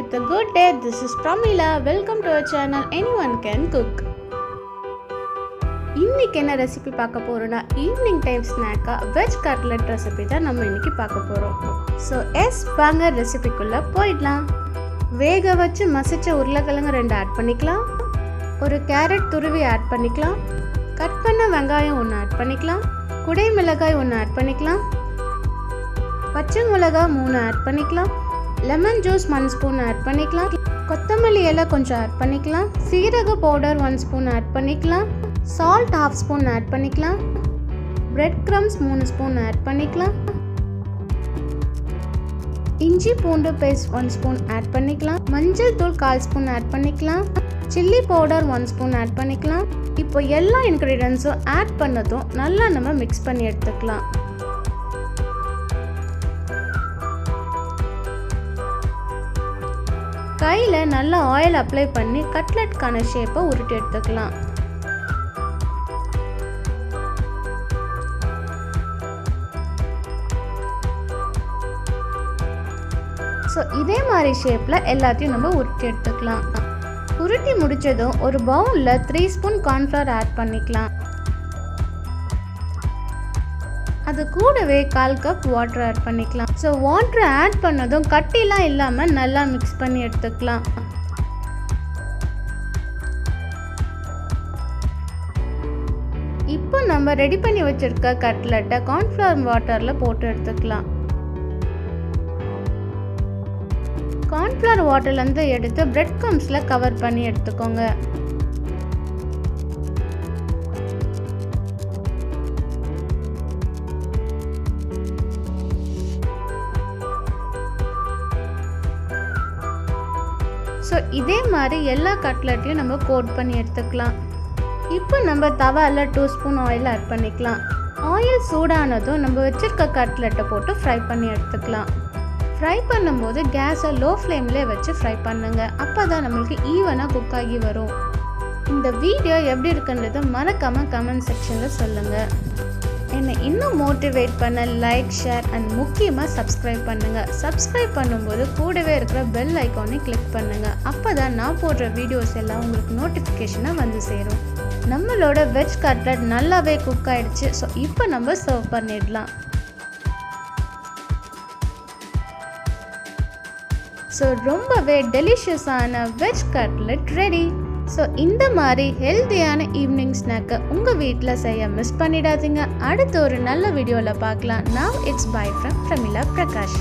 with a good day. This is Pramila. Welcome to our channel Anyone Can Cook. இன்னைக்கு என்ன recipe பார்க்க போறோம்னா evening time ஸ்நாக்கா veg cutlet recipe தான் நம்ம இன்னைக்கு பார்க்க போறோம். ஸோ வாங்க ரெசிபிக்குள்ள போயிடலாம். வேக வச்சு மசிச்ச உருளைக்கிழங்கு 2 ஆட் பண்ணிக்கலாம். ஒரு கேரட் துருவி ஆட் பண்ணிக்கலாம். கட் பண்ண வெங்காயம் 1 ஆட் பண்ணிக்கலாம். குடை மிளகாய் 1 ஆட் பண்ணிக்கலாம். பச்சை மிளகாய் 3 ஆட் பண்ணிக்கலாம். லெமன் ஜூஸ் 1 ஸ்பூன் ஆட் பண்ணிக்கலாம். கொத்தமல்லி இலை கொஞ்சம் ஆட் பண்ணிக்கலாம். சீரக பவுடர் 1 ஸ்பூன் ஆட் பண்ணிக்கலாம். சால்ட் 1/2 ஸ்பூன் ஆட் பண்ணிக்கலாம். பிரெட் கிரம்ஸ் 3 ஸ்பூன் ஆட் பண்ணிக்கலாம். இஞ்சி பூண்டு பேஸ்ட் 1 ஸ்பூன் ஆட் பண்ணிக்கலாம். மஞ்சள் தூள் 1/4 ஸ்பூன் ஆட் பண்ணிக்கலாம். சில்லி பவுடர் 1 ஸ்பூன் ஆட் பண்ணிக்கலாம். இப்போ எல்லா இன்க்ரீடியன்ஸும் ஆட் பண்ணதும் நல்லா நம்ம மிக்ஸ் பண்ணி எடுத்துக்கலாம். கையில் நல்லா ஆயில் அப்ளை பண்ணி கட்லெட்கான ஷேப்பை உருட்டி எடுத்துக்கலாம். ஸோ இதே மாதிரி ஷேப்பில் எல்லாத்தையும் நம்ம உருட்டி எடுத்துக்கலாம். உருட்டி முடித்ததும் ஒரு பவுலில் 3 ஸ்பூன் கார்ன்ஃப்ளவர் ஆட் பண்ணிக்கலாம். அது கூடவே 1/4 கப் வாட்டர் ஆட் பண்ணிக்கலாம். ஸோ வாட்டர் ஆட் பண்ணதும் கட்டிலாம் இல்லாமல் நல்லா மிக்ஸ் பண்ணி எடுத்துக்கலாம். இப்போ நம்ம ரெடி பண்ணி வச்சிருக்க கட்லெட்டை கார்ன்ஃப்ளவர் வாட்டரில் போட்டு எடுத்துக்கலாம். கார்ன்ஃப்ளவர் வாட்டர்லேருந்து எடுத்து பிரெட் க்ரம்ஸில் கவர் பண்ணி எடுத்துக்கோங்க. ஸோ இதே மாதிரி எல்லா கட்லெட்டையும் நம்ம கோட் பண்ணி எடுத்துக்கலாம். இப்போ நம்ம தவாவில் 2 ஸ்பூன் ஆயில் ஆட் பண்ணிக்கலாம். ஆயில் சூடானதும் நம்ம வச்சுருக்க கட்லெட்டை போட்டு ஃப்ரை பண்ணி எடுத்துக்கலாம். ஃப்ரை பண்ணும்போது கேஸை லோ ஃப்ளேம்லேயே வச்சு ஃப்ரை பண்ணுங்க. அப்போ தான் நம்மளுக்கு ஈவனாக குக் ஆகி வரும். இந்த வீடியோ எப்படி இருக்குன்றது மறக்காமல் கமெண்ட் செக்ஷனில் சொல்லுங்கள். என்னை இன்னும் மோட்டிவேட் பண்ண லைக், ஷேர் அண்ட் முக்கியமாக சப்ஸ்கிரைப் பண்ணுங்கள். சப்ஸ்கிரைப் பண்ணும்போது கூடவே இருக்கிற பெல் ஐக்கானை கிளிக் பண்ணுங்கள். அப்போ தான் நான் போடுற வீடியோஸ் எல்லாம் உங்களுக்கு நோட்டிஃபிகேஷனாக வந்து சேரும். நம்மளோட வெஜ் கட்லெட் நல்லாவே குக் ஆகிடுச்சு. ஸோ இப்போ நம்ம சர்வ் பண்ணிடலாம். ஸோ ரொம்பவே டெலிஷியஸான வெஜ் கட்லெட் ரெடி. ஸோ இந்த மாதிரி ஹெல்த்தியான ஈவினிங் ஸ்நாக்கை உங்கள் வீட்டில் செய்ய மிஸ் பண்ணிடாதீங்க. அடுத்த ஒரு நல்ல வீடியோவில் பார்க்கலாம். Now it's by from Pramila Prakash.